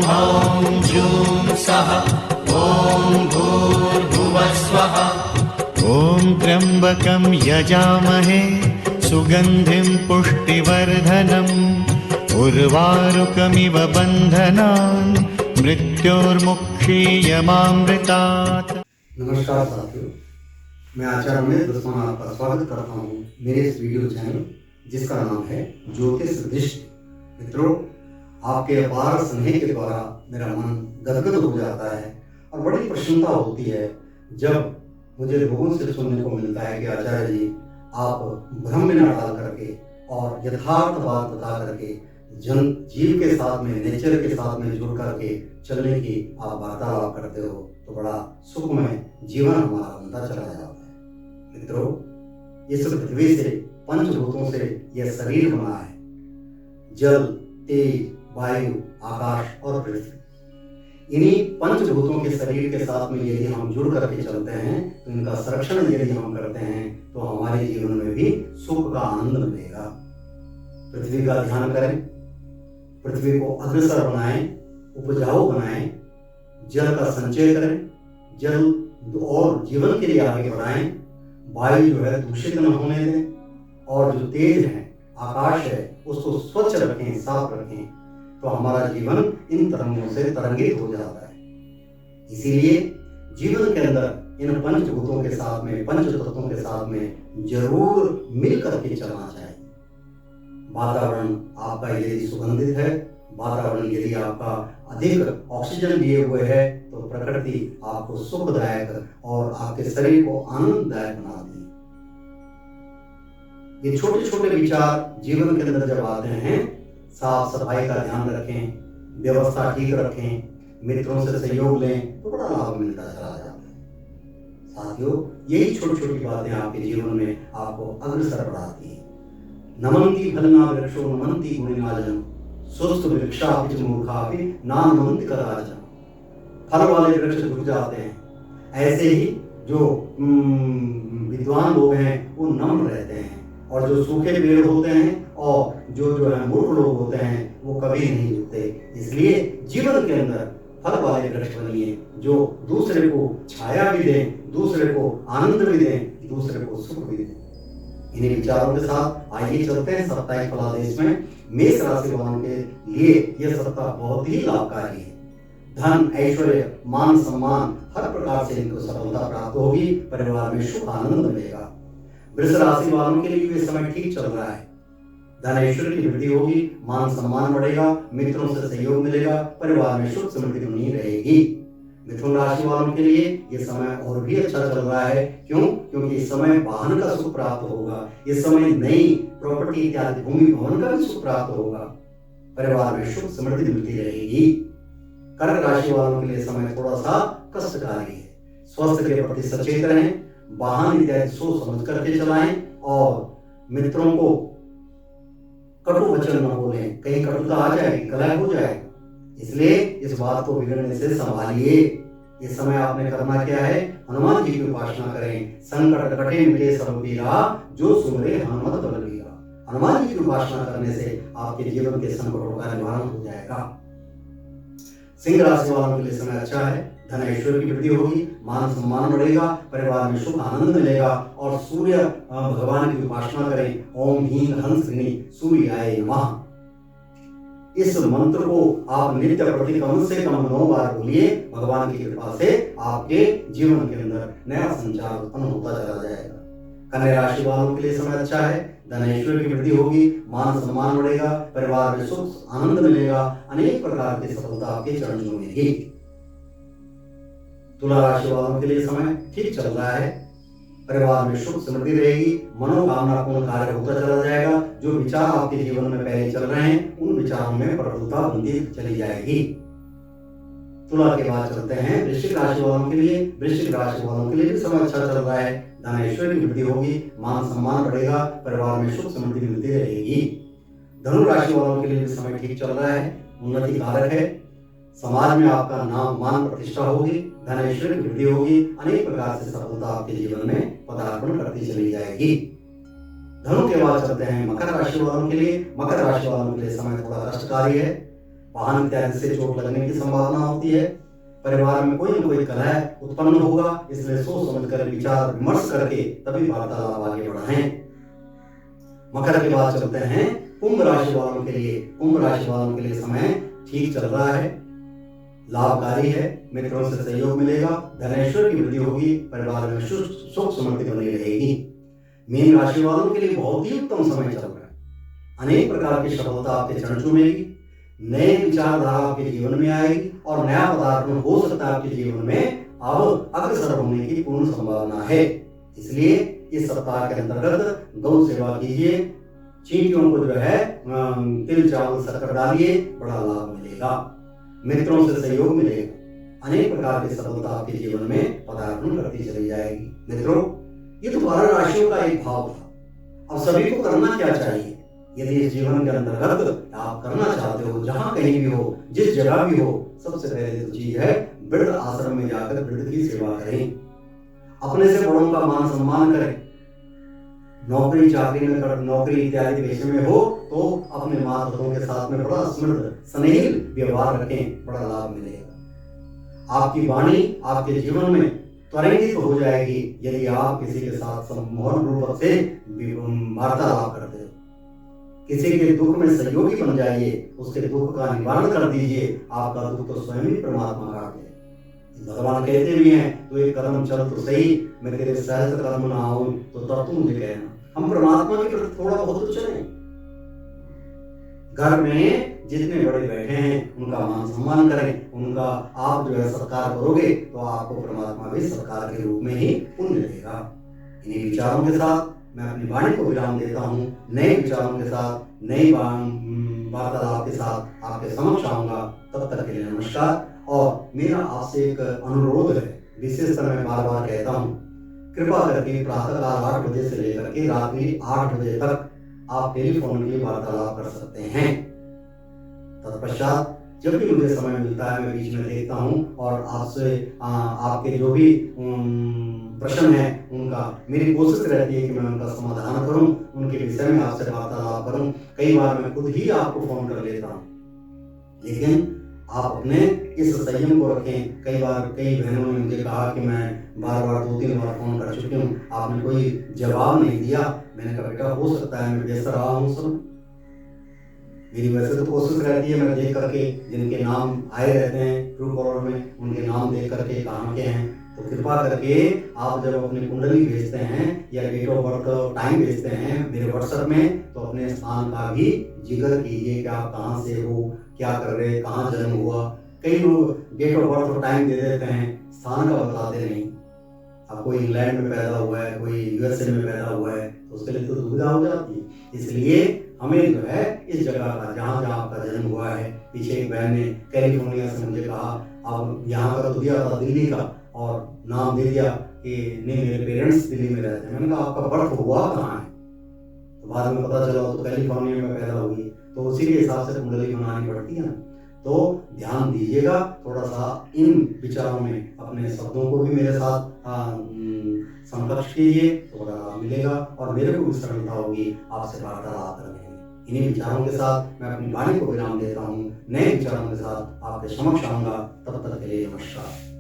ह्रौं जूं सः ॐ भूर्भुवः स्वः। ॐ त्र्यम्बकं यजामहे सुगन्धिं पुष्टिवर्धनम् उर्वारुकमिव बन्धनान् मृत्योर्मुक्षीयमामृतात्। नमस्कार साथियों, मैं आचार्य उमेश दसवां आपका स्वागत करता हूँ मेरे इस वीडियो चैनल जिसका नाम है ज्योतिष दृष्टि। मित्रों, आपके अपार स्नेह के द्वारा मेरा मन गदगद हो जाता है और बड़ी प्रसन्नता होती है जब मुझे लोगों से सुनने को मिलता है कि आचार्य जी, आप भ्रम में न डाल करके और यथार्थ बात बता करके जन जीव के साथ में, नेचर के साथ में जुड़ करके चलने की आप वार्तालाप करते हो तो बड़ा सुखमय जीवन हमारा बनता चला जाता है। मित्रों, इस पृथ्वी से पंचभूतों से यह शरीर बना है। जल, तेज, वायु, आकाश और पृथ्वी। इन्हीं पंचभूतों के शरीर के साथ में यदि हम जुड़ करके चलते हैं तो इनका संरक्षण यदि हम करते हैं तो हमारे जीवन में भी सुख का आनंद मिलेगा। पृथ्वी का ध्यान करें, पृथ्वी को अग्रसर बनाएं, उपजाऊ बनाएं, जल का संचय करें, जल और जीवन के लिए आगे बढ़ाएं, वायु जो है दूषित न होने दें और जो तेज है, आकाश है, उसको स्वच्छ रखें, साफ रखें तो हमारा जीवन इन तरंगों से तरंगित हो जाता है। इसीलिए जीवन के अंदर इन पंचभूतों के साथ में, पंच तत्वों के साथ में जरूर मिल करके चलना चाहिए। वातावरण आपका यदि सुगंधित है, वातावरण यदि आपका अधिक ऑक्सीजन लिए हुए है तो प्रकृति आपको सुखदायक और आपके शरीर को आनंददायक बनाती है। ये छोटे छोटे विचार जीवन के अंदर जब आते हैं, साफ सफाई का ध्यान रखें, व्यवस्था ठीक रखें, मित्रों से सहयोग लें तो बड़ा लाभ मिलता चला जाता है। साथियों, यही छोटी छोटी बातें आपके जीवन में आपको अग्रसर बढ़ाती हैं। नमन्ति फलना वृक्षो नमन्ति गुणिनाजन स्वस्थ वृक्षापि मूर्खापि नानमन्ति कदाचन। फल वाले वृक्ष झुक जाते हैं, ऐसे ही जो विद्वान लोग हैं वो नम्र रहते हैं और जो सूखे पेड़ होते हैं और जो है मूर्ख लोग होते हैं वो कभी नहीं झुकते। इसलिए जीवन के अंदर फल वाले वृक्ष बनिए जो दूसरे को छाया भी दें, दूसरे को आनंद भी दें, दूसरे को सुख भी दें। इन्हीं विचारों के साथ आइए चलते हैं साप्ताहिक फलादेश में। मेष राशि वालों के लिए यह सप्ताह बहुत ही लाभकारी है। धन, ऐश्वर्य, मान सम्मान हर प्रकार से इनको सफलता प्राप्त होगी। परिवार में सुख आनंद मिलेगा। वृष राशि वालों के लिए भी समय ठीक चल रहा है। धन ऐश्वर्य की वृद्धि होगी, मान सम्मान बढ़ेगा, मित्रों से सहयोग मिलेगा, परिवार में सुख समृद्धि बनी रहेगी। मिथुन राशि वालों के लिए यह समय और भी अच्छा चल रहा है। क्यों? क्योंकि इस समय वाहन का सुख प्राप्त होगा। इस समय नई प्रॉपर्टी इत्यादि भूमि भवन का भी सुख प्राप्त होगा। परिवार में सुख समृद्धि मिलती रहेगी। कर्क राशि वालों के लिए समय थोड़ा सा कष्टकारी है। स्वास्थ्य के प्रति सचेत रहें, वाहन इत्यादि सोच समझ करके चलाएं और मित्रों को कटु वचन न बोलें, कहीं कटुता आ जाएगी, कलह हो जाएगा। इसलिए इस बात को बिगड़ने से संभालिए। इस समय आपने करना क्या है? हनुमान जी की उपासना करें। संकट कटे मिटे सब पीरा, जो सुमरे हनुमत बलबीरा। हनुमान जी की उपासना करने से आपके जीवन के संकटों का निवारण हो जाएगा। सिंह राशि वालों के लिए समय अच्छा है। धन ऐश्वर्य की वृद्धि होगी, मान सम्मान बढ़ेगा, परिवार में सुख आनंद मिलेगा और सूर्य भगवान की उपासना करें। ओम ह्रीं हंस ऋणी सूर्याय नमः। इस मंत्र को आप नित्य प्रति कम से कम 9 बार बोलिए। भगवान की कृपा से आपके जीवन के अंदर नया संचार उत्पन्न होता चला जाएगा। कन्या राशि वालों के लिए समय अच्छा है। धन ऐश्वर्य की वृद्धि होगी, मान सम्मान बढ़ेगा, परिवार में सुख आनंद मिलेगा, अनेक प्रकार की सफलता आपके चरण छूएगी। तुला राशि वालों के लिए समय ठीक चल रहा है। परिवार में सुख समृद्धि रहेगी, मनोकामना पूर्ण कार्य होता चला जाएगा। जो विचार आपके जीवन में पहले चल रहे हैं उन विचारों में प्रफुल्लता बनती चली जाएगी। तुला के बाद चलते हैं वृश्चिक राशि वालों के लिए। वृश्चिक राशि वालों के लिए भी समय अच्छा चल रहा है। धन ऐश्वर्य की वृद्धि होगी, मान सम्मान बढ़ेगा, परिवार में सुख समृद्धि मिलती रहेगी। धनु राशि वालों के लिए भी समय ठीक चल रहा है, उन्नति कारक है। समाज में आपका नाम मान प्रतिष्ठा होगी, धन ऐश्वर्य की वृद्धि होगी, अनेक प्रकार से सफलता आपके जीवन में पदार्पण करती चली जाएगी। धनु के बाद चलते हैं मकर राशि वालों के लिए। मकर राशि वालों के लिए समय थोड़ा कष्टकारी है। वाहन इत्यादि से चोट लगने की संभावना होती है। परिवार में कोई न कोई कलह उत्पन्न होगा, इसलिए सोच समझ कर विचार विमर्श करके तभी वार्तालाप आगे बढ़ाएं। मकर के बाद चलते हैं कुंभ राशि वालों के लिए। कुंभ राशि वालों के लिए समय ठीक चल रहा है, लाभकारी है, मित्रों से सहयोग मिलेगा, धनेश्वर की वृद्धि होगी, परिवार में सुख समृद्धि बनी रहेगी। मीन राशि वालों के लिए बहुत ही उत्तम समय चल रहा है। अनेक प्रकार की सफलता आपके चरण चूमेगी, नए विचारधारा आपके जीवन में आएगी और नया पदार्पण हो सकता है आपके जीवन में अब अग्रसर होने की पूर्ण संभावना है। इसलिए इस सप्ताह के अंतर्गत गौ सेवा कीजिए, चींटियों को जो है तिल चावल शक्कर डालिए, बड़ा लाभ मिलेगा, मित्रों से सहयोग मिलेगा, अनेक प्रकार की सफलता आपके जीवन में पदार्पण करती चली जाएगी। मित्रों, ये तो 12 राशियों का एक भाव था। अब सभी को करना क्या चाहिए? यदि इस जीवन के अंतर्गत आप करना चाहते हो, जहां कहीं भी हो, जिस जगह भी हो, सबसे पहले तो चीज है वृद्ध आश्रम में जाकर वृद्ध की सेवा करें, अपने से बड़ों का मान सम्मान करें। नौकरी चाकरी में नौकरी इत्यादि पेशे में हो तो अपने माताओं के साथ में बड़ा स्मृत स्नेहिल व्यवहार रखें, बड़ा लाभ मिलेगा। आपकी वाणी आपके जीवन में त्वरित हो जाएगी यदि आप किसी के साथ सम्मोहन रूप से वार्तालाप करते हो। किसी के दुख में सहयोगी बन जाइए, उसके दुख का निवारण कर दीजिए, आपका दुख तो स्वयं ही परमात्मा काट ले। भगवान कहते भी हैं, तो एक कदम चल तो सही, मैं तेरे सहज कदम ना आऊं तो तब तुम मुझे कहना। हम परमात्मा के प्रति थोड़ा बहुत तो चलें। घर में जितने बड़े बैठे हैं उनका मान सम्मान करें, उनका आप जो है सत्कार करोगे तो आपको परमात्मा भी सत्कार के रूप में ही पुण्य देगा। इन्हीं विचारों के साथ मैं अपनी वाणी को विराम देता हूँ। नए विचारों के साथ, नई वार्तालाप के साथ आपके समक्ष आऊंगा। तब तक के लिए नमस्कार। और मेरा आपसे एक अनुरोध है, विशेषकर मैं बार बार कहता हूँ, कृपा करके प्रातःकाल 8 बजे से लेकर के रात्रि 8 बजे तक आप टेलीफोन के वार्तालाप कर सकते हैं। तत्पश्चात जब भी मुझे समय मिलता है मैं बीच में देखता हूँ और आपसे आपके जो भी प्रश्न है उनका मेरी कोशिश रहती है कि मैं उनका समाधान करूं, उनके विषय में आपसे वार्तालाप करूं। कई बार मैं खुद ही आपको फोन कर लेता हूं, लेकिन आप अपने इस संयम को रखें। कई बार कई बहनों ने मुझे कहा कि मैं बार बार 2-3 बार फोन कर चुकी हूँ, आपने कोई जवाब नहीं दिया। मैंने कहा बेटा हो सकता है मैं व्यस्त रहा हूँ, सब मेरी वैसे तो कोशिश रहती है मैं देख करके जिनके नाम आए रहते हैं ट्रू कॉलर में, उनके नाम देख करके कहाँ के हैं। तो कृपा करके आप जब अपनी कुंडली भेजते हैं या डेट ऑफ बर्थ टाइम भेजते हैं मेरे व्हाट्सएप में, तो अपने स्थान का भी जिक्र कीजिए कि आप कहाँ से हो, क्या कर रहे हैं, कहाँ जन्म हुआ। कई लोग डेट ऑफ बर्थ और टाइम दे देते हैं, स्थान का बताते नहीं। अब कोई इंग्लैंड में पैदा हुआ है, कोई यूएसए में पैदा हुआ है, तो उसके लिए तो दुविधा हो जाती है। इसलिए हमें जो है इस जगह का जहाँ जहाँ आपका जन्म हुआ है, पीछे एक बहन ने कैलिफोर्निया से मुझे कहा, अब यहाँ का तो दिया था दिल्ली का और नाम दे दिया कि नहीं मेरे पेरेंट्स दिल्ली में रहते हैं। मैंने कहा आपका बर्थ हुआ कहाँ है? तो बाद में पता चला तो कैलिफोर्निया में पैदा हुई। तो उसी के हिसाब से कुंडली बनानी पड़ती है ना। तो ध्यान दीजिएगा थोड़ा सा इन विचारों में, अपने शब्दों को भी मेरे साथ समकक्ष कीजिए, थोड़ा लाभ मिलेगा और मेरे को भी सरलता होगी आपसे वार्तालाप करने में। इन्हीं विचारों के साथ मैं अपनी वाणी को विराम देता हूँ। नए विचारों के साथ आपके समक्ष आऊंगा। तब तक के लिए नमस्कार।